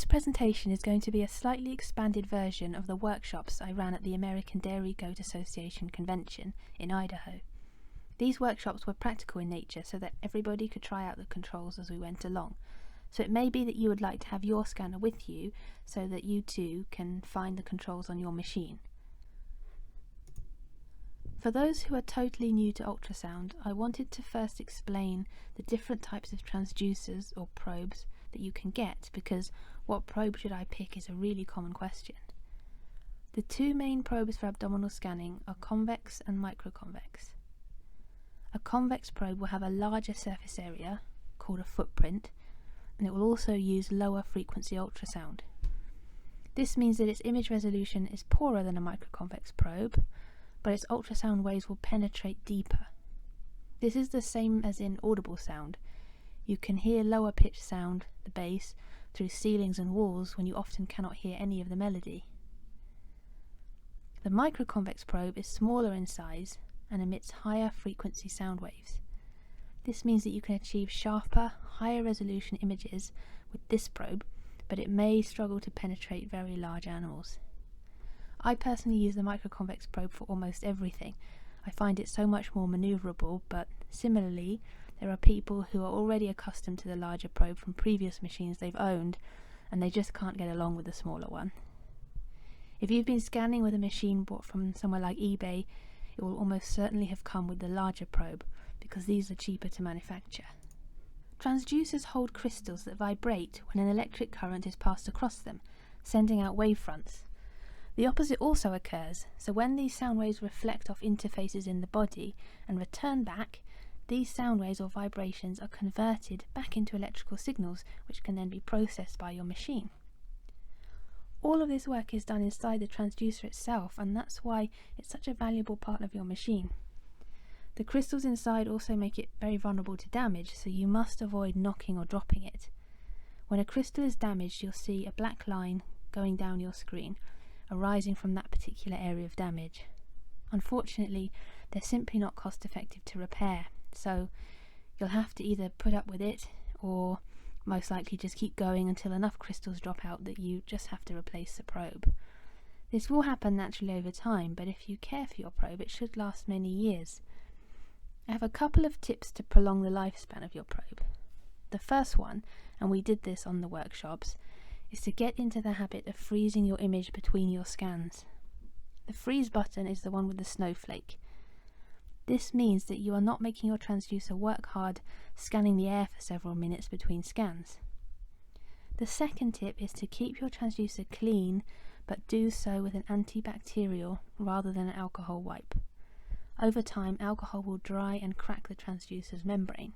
This presentation is going to be a slightly expanded version of the workshops I ran at the American Dairy Goat Association Convention in Idaho. These workshops were practical in nature so that everybody could try out the controls as we went along. So it may be that you would like to have your scanner with you so that you too can find the controls on your machine. For those who are totally new to ultrasound, I wanted to first explain the different types of transducers or probes that you can get, because what probe should I pick is a really common question. The two main probes for abdominal scanning are convex and microconvex. A convex probe will have a larger surface area, called a footprint, and it will also use lower frequency ultrasound. This means that its image resolution is poorer than a microconvex probe, but its ultrasound waves will penetrate deeper. This is the same as in audible sound. You can hear lower pitch sound, the bass, through ceilings and walls when you often cannot hear any of the melody. The microconvex probe is smaller in size and emits higher frequency sound waves. This means that you can achieve sharper, higher resolution images with this probe, but it may struggle to penetrate very large animals. I personally use the microconvex probe for almost everything. I find it so much more manoeuvrable, but similarly, there are people who are already accustomed to the larger probe from previous machines they've owned, and they just can't get along with the smaller one. If you've been scanning with a machine bought from somewhere like eBay, it will almost certainly have come with the larger probe, because these are cheaper to manufacture. Transducers hold crystals that vibrate when an electric current is passed across them, sending out wavefronts. The opposite also occurs, so when these sound waves reflect off interfaces in the body and return back, these sound waves or vibrations are converted back into electrical signals, which can then be processed by your machine. All of this work is done inside the transducer itself, and that's why it's such a valuable part of your machine. The crystals inside also make it very vulnerable to damage, so you must avoid knocking or dropping it. When a crystal is damaged, you'll see a black line going down your screen, arising from that particular area of damage. Unfortunately, they're simply not cost effective to repair, so you'll have to either put up with it or most likely just keep going until enough crystals drop out that you just have to replace the probe. This will happen naturally over time, but if you care for your probe, it should last many years. I have a couple of tips to prolong the lifespan of your probe. The first one, and we did this on the workshops, is to get into the habit of freezing your image between your scans. The freeze button is the one with the snowflake. This means that you are not making your transducer work hard scanning the air for several minutes between scans. The second tip is to keep your transducer clean, but do so with an antibacterial rather than an alcohol wipe. Over time, alcohol will dry and crack the transducer's membrane.